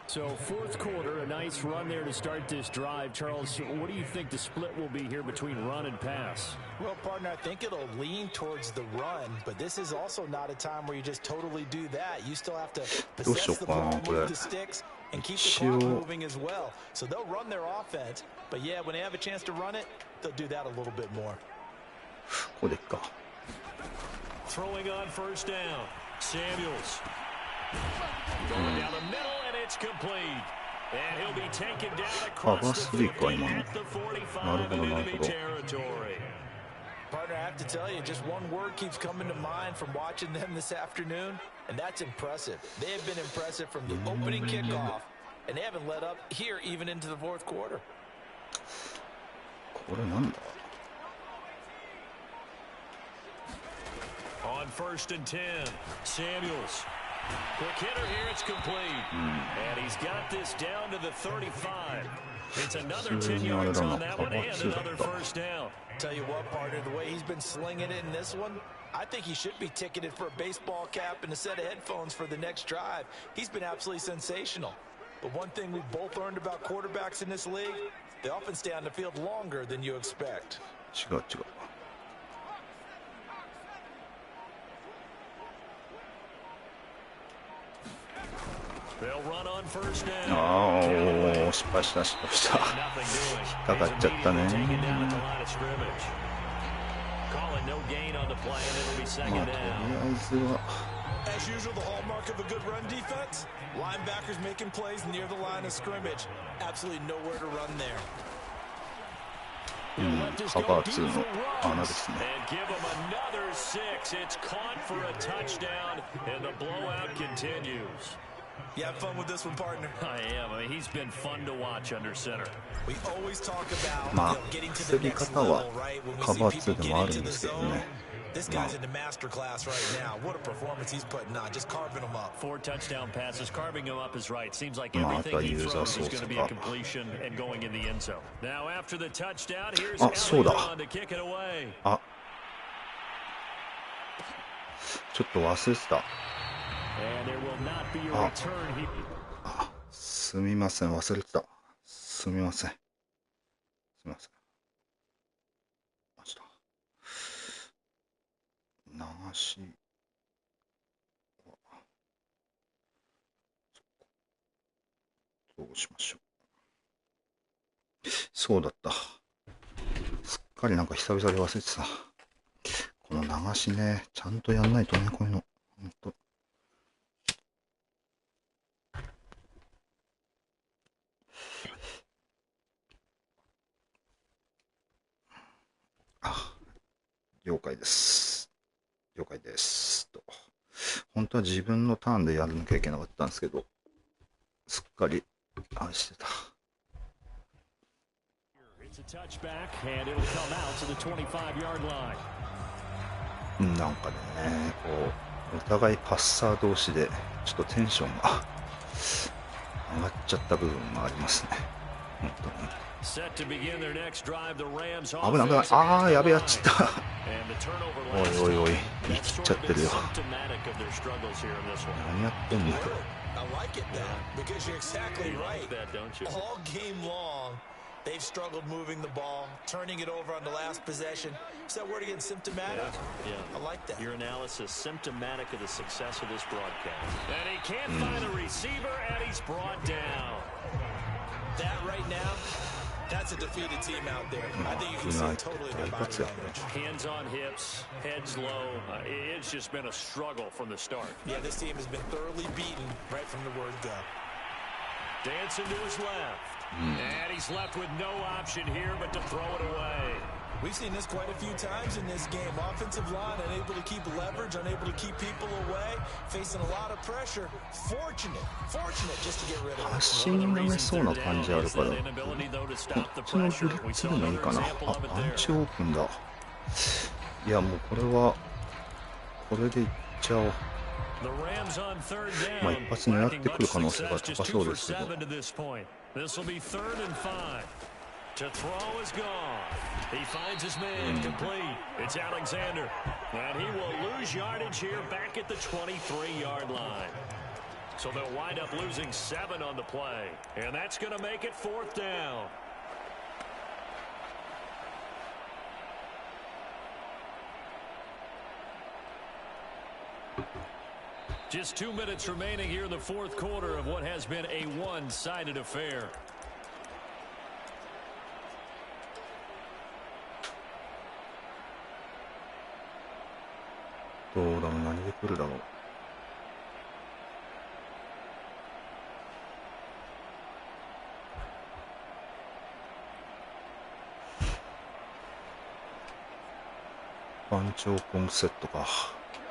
So 4th quarter, a nice run there to start this drive. Charles, what do you think the split will be here between run and pass? Well, partner, I think it'll lean towards the run, but this is also not a time where you just totally do that. You still have to possess the ball, move the sticks, and keep the clock moving as well. So they'll run their offense, but yeah, when they have a chance to run it, they'll do that a little bit more. ここでいっか。Throwing on first down. Samuels. Going down the middle, and it's complete. And he'll be taken down across the 50 at the 45 in enemy territory. Partner, I have to tell you, just one word keeps coming to mind from watching them this afternoon, and that's impressive. They have been impressive from the opening kickoff, and they haven't let up here even into the fourth quarter. これなんだ On first and 10, Samuels. Quick hitter here, it's complete. And he's got this down to the 35. It's another 10 yards on that one and another first down. Tell you what, partner, the way he's been slinging it in this one, I think he should be ticketed for a baseball cap and a set of headphones for the next drive. He's been absolutely sensational. But one thing we've both learned about quarterbacks in this league, they often stay on the field longer than you expect. 違う違う。ああ、失敗した。引っかかっちゃったね。まあ、とりあえずは。As usual, the hallmark of a good run defense, linebackers making plays near the line of scrimmage. Absolutely nowhere to run there. カバー2の穴ですね。And give him another 6. It's caught for a touchdown, and the blowout continues. You have fun with this one, partner? I am. I mean, he's been fun to watch under center. We always talk about まあ、 getting to 防 the ぎ next 方は level, right? When we カ see バー people 2で get もある into んで the すけど zone. ね。This guy's in the master class right now. What a performance he's putting on, just carving them up. 4 touchdown passes, carving him up is right. Seems like まあ、あと everything は he ユーザー throws 操 is going to 作 be a か。 completion and going in the end zone. Now after the touchdown, here's あ、そうだ。 Elliott on to kick it away. あ、ちょっと忘れてた。And there will not be a return here. あ、すみません、忘れてた。すみません。すみません。マジだ。流し。どうしましょう。そうだった。すっかりなんか久々で忘れてた。この流しね、ちゃんとやんないとね、こういうの。ほんと。あ、了解です。了解です。と。本当は自分のターンでやらなきゃいけなかったんですけど、すっかりあれしてた。なんかね、こう、お互いパッサー同士で、ちょっとテンションが上がっちゃった部分がありますね。本当に。危ない危ない。ああ、やべえ、やっちゃった。おいおいおい、生きっちゃってるよ。何やってんのよ。They've struggled moving the ball, turning it over on the last possession. Is that word again, symptomatic? Yeah. I like that. Your analysis, symptomatic of the success of this broadcast. And he can't find a receiver, and he's brought down. That right now, that's a defeated team out there. I think you can see it totally in their body language. Hands on hips, heads low. It's just been a struggle from the start. Yeah, this team has been thoroughly beaten right from the word go. Dancing to his left. And he's left with no option here but to throw it away. We've seen this quite a few times in this game. Offensive line unable to keep leverage, unable to keep people away, facing a lot of pressure. Fortunate just to get rid of it. 足に投げそうな感じあるから、こっちのブリッツでもいいかな。あ、アンチオープンだ。いや、もうこれは、これでいっちゃおう。まあ一発狙ってくる可能性が高そうですけど。This will be 3rd and 5. To throw is gone. He finds his man complete. It's Alexander. And he will lose yardage here back at the 23-yard line. So they'll wind up losing 7 on the play. And that's going to make it 4th down. Just 2 minutes remaining here in the fourth quarter of what has been a one-sided affair. どうだろう、何で来るだろう。番長コンセットか。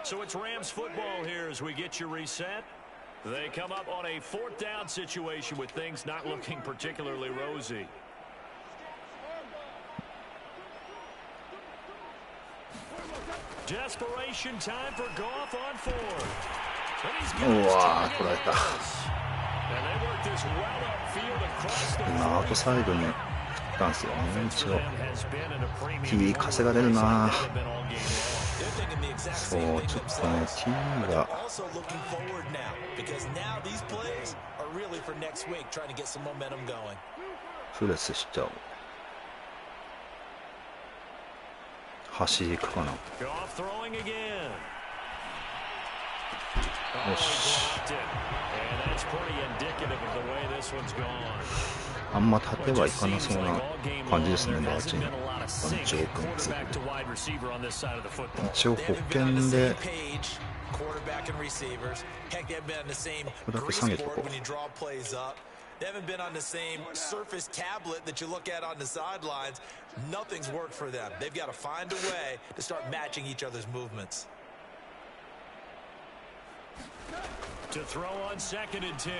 So it's Rams football here as we get you reset. They come up on a 4th down situation with things not looking particularly rosy. Desperation time for Goff on 4th. And he's got his target pass. And they work this well upfield across the 今アウトサイドに振ったんですよね。一応いい風が出るな。そう、ちょっとね、T がプレスしちゃう。走り行くかな。よし。あんま縦はいかなそうな感じですね、バーチン。番長君。一応保険でここだけ下げとこう。They haven't been on the same Surface tablet that you look at on the sidelines. Nothing's worked for them. They've got to find a way to start matching each other's movements. To throw on 2nd and 10.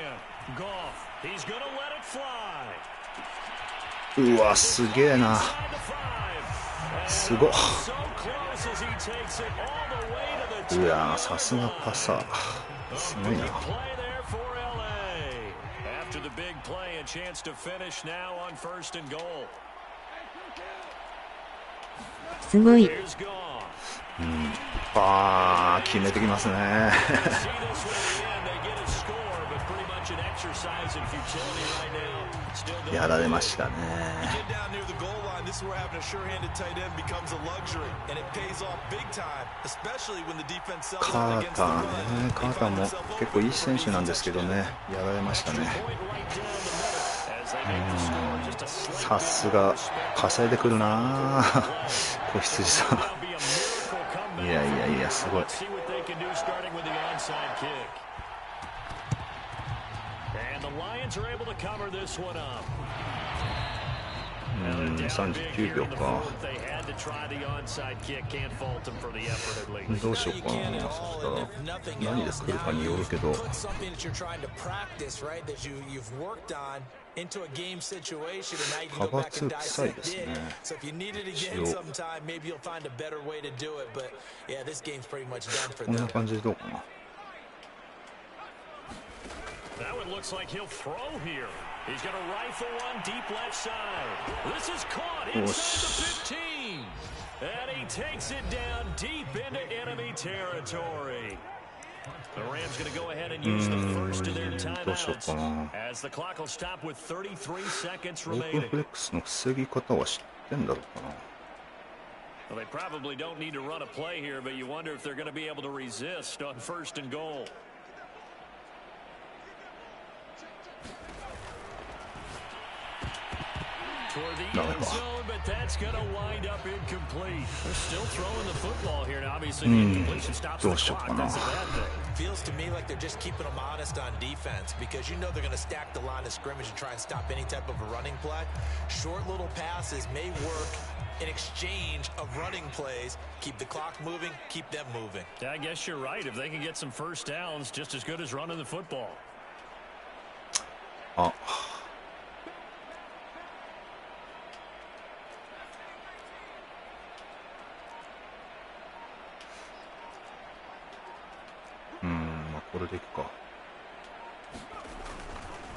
Goff. He's going to let it fly. うわ、すげえな。すごっ。いや、さすがパサー。すごいな。After the big play, a chance to finish now on 1st and goal. すごい。決めてきますね。やられましたね。カーターね、カーターも結構いい選手なんですけどね、やられましたね。さすが稼いでくるな子羊さん。いやいやいや、すごい。39秒か。どうしようかな。そしたら何で来るかによるけど。派閥臭いですね。こんな感じでどうかな。Now it looks like he'll throw here. He's going to rifle one deep left side. This is caught inside the 15. And he takes it down deep into enemy territory. The Rams going to go ahead and use the first of their timeouts as the clock will stop with 33 seconds remaining. フレックスの防ぎ方は知ってんだろうかな。Well, they probably don't need to run a play here, but you wonder if they're going to be able to resist on 1st and goal. Toward the end zone, but that's going to wind up incomplete. They're still throwing the football here. Now, obviously, the incompletion stops the clock. That's a bad thing. Feels to me like they're just keeping them honest on defense because you know they're going to stack the line of scrimmage and try and stop any type of a running play. Short little passes may work in exchange of running plays. Keep the clock moving, keep them moving. I guess you're right. If they can get some first downs, just as good as running the football.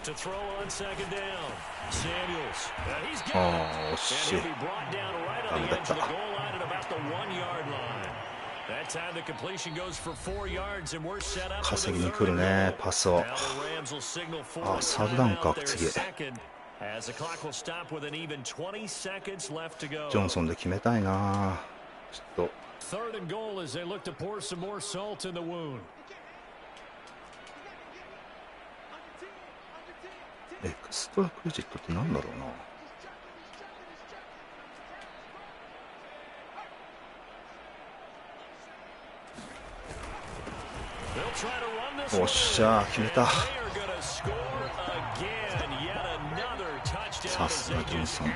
To throw on 2nd down. Samuels. He's got it. And he'll be brought down right on the edge of the goal line at about the 1-yard line. That time the completion goes for 4 yards and we're set up for the 3rd. Now the Rams will signal for a timeout their second as the clock will stop with an even 20 seconds left to go. ジョンソンで決めたいな。ちょっと。3rd and goal as they look to pour some more salt in the wound. エクストラクレジットってなんだろうな。おっしゃー、決めた。さすがジョンソン。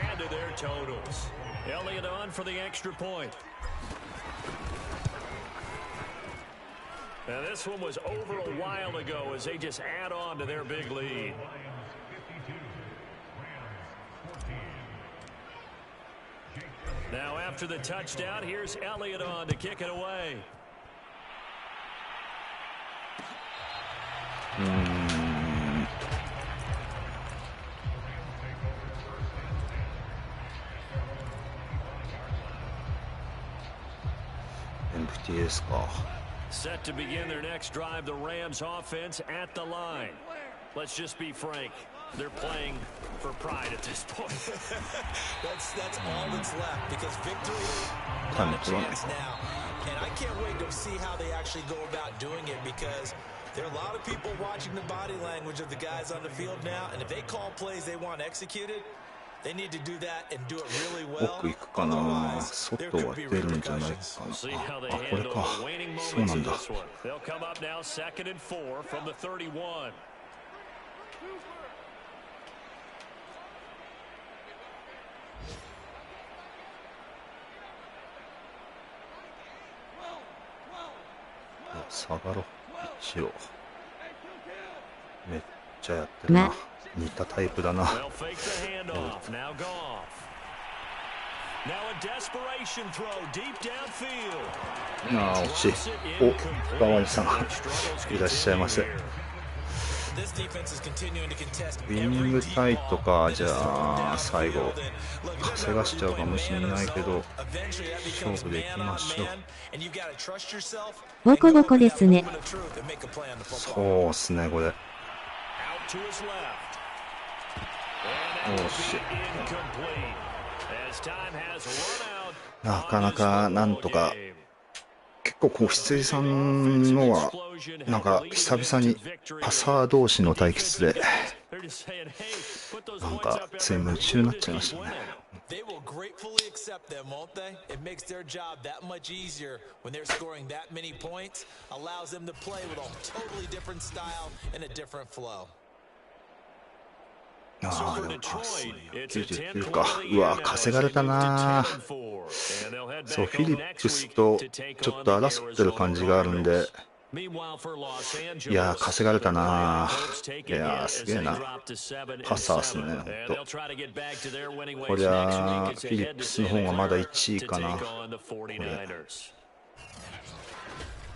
Now this one was over a while ago as they just add on to their big lead. Now after the touchdown, here's Elliott on to kick it away. MPTS か。 Set to begin their next drive, the Rams offense at the line. Let's just be frank. They're playing for pride at this point. that's all that's left because victory not a chance now. And I can't wait to see how they actually go about doing it because there are a lot of people watching the body language of the guys on the field now, and if they call plays they want executed, they need to do that and do it really well. 奥行くかな。外は出るんじゃないかな。あ、これか。そうなんだ。They'll come up now, 2nd and 4 from the 31.「下がろう一応」めっちゃやってるな。似たタイプだな。ああ、惜しい。お、川西さんいらっしゃいませ。ウィニングタイトか。じゃあ最後稼がしちゃうかもしれないけど勝負でいきましょう。ボコボコですね。そうっすね、これ。おしなかなかなんとか。結構こう羊さんのはなんか久々にパサー同士の対決でなんかつい夢中になっちゃいましたね。They will gratefully accept them, won't they? It makes their job that much easier when they're scoring that many points, allows them to play with a totally different style and a different flow. ああ、でもパス99か。うわ、稼がれたな。そう、フィリップスとちょっと争ってる感じがあるんで、いやー、稼がれたな。いやー、すげえな。パサーっすね、ほんと。こりゃフィリップスの方がまだ1位かな。これ。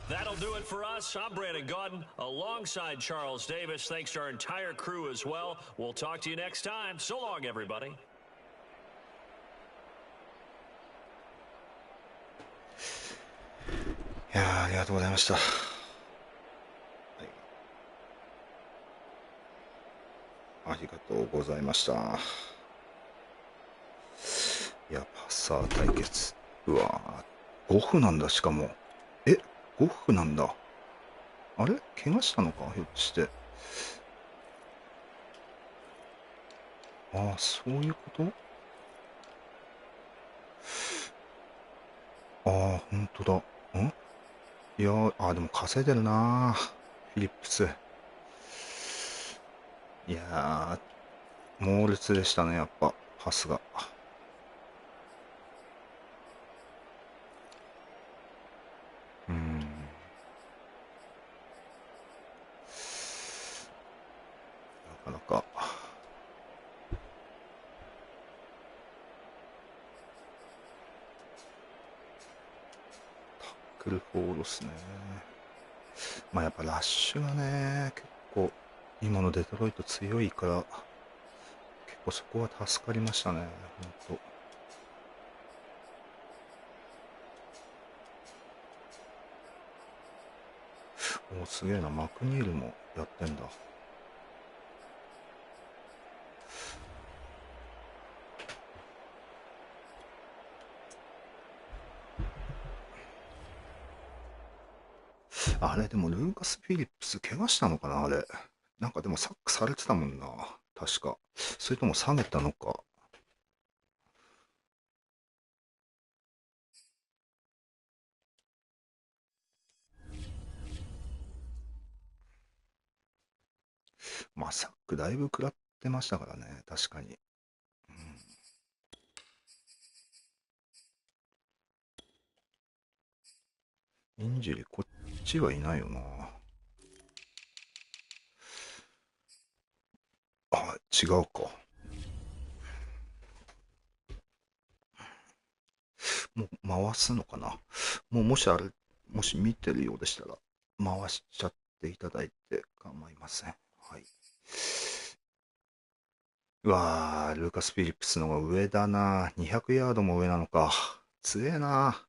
That'll do it for us. I'm Brandon Gaudin alongside Charles Davis. Thanks to our entire crew as well. We'll talk to you next time. So long, everybody. いやー、ありがとうございました。ありがとうございました。いや、パサー対決。うわー、5分なんだ、しかも。5分なんだ。あれ怪我したのかひょっとして。ああ、そういうことああ、ほんとだ。いやー、でも稼いでるなフィリップス。いやー、猛烈でしたね、やっぱ、パスが。なかなか。タックルフォールっすね。まあやっぱラッシュがね、結構、今のデトロイト強いから、結構そこは助かりましたね、ほんと。お、すげえな、マクニールもやってんだ。あれ、でもルーカス・フィリップス怪我したのかなあれ。なんかでもサックされてたもんな。確か。それとも下げたのか。サックだいぶ食らってましたからね、確かに。インジュリこっちはいないよな。あ、違うか。もう回すのかな。もし見てるようでしたら、回しちゃっていただいて構いません。はい。うわー、ルーカス・フィリップスの方が上だな。200ヤードも上なのか。強えな。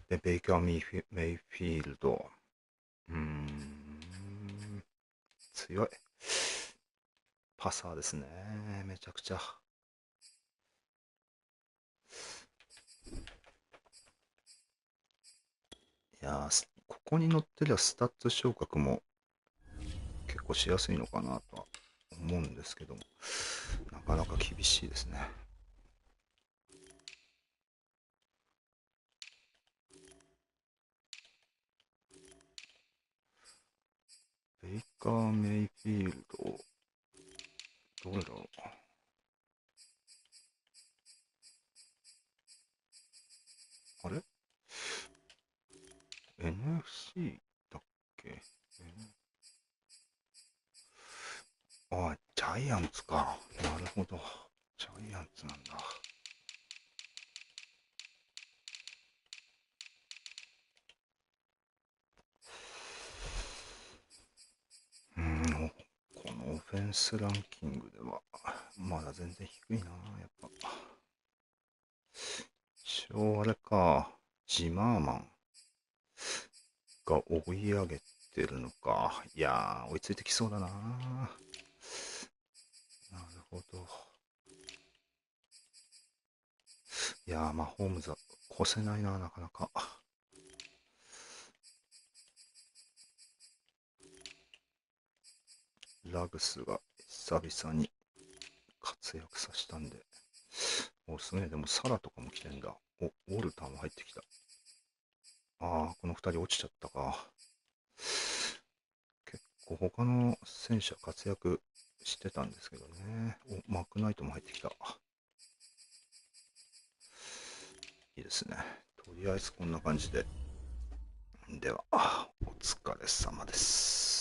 で、ベイカー・メイフィールド。強い。パサーですね。めちゃくちゃ。いやー、ここに載ってりゃスタッツ昇格も結構しやすいのかなとは思うんですけども、なかなか厳しいですね。ベイカー・メイフィールド、どれだろう。あれ ?NFC だっけ？あ、ジャイアンツか。なるほど。ジャイアンツなんだ。このオフェンスランキングでは、まだ全然低いな、やっぱ。一応あれか、ジマーマンが追い上げてるのか。いやー、追いついてきそうだな。なるほど。いやー、ホームズは越せないな、なかなか。ラグスが久々に活躍させたんで。お、すげえ、でもサラとかも来てんだ。お、ウォルターも入ってきた。ああ、この二人落ちちゃったか。結構他の選手は活躍してたんですけどね。お、マクナイトも入ってきた。いいですね。とりあえずこんな感じで。では、お疲れ様です。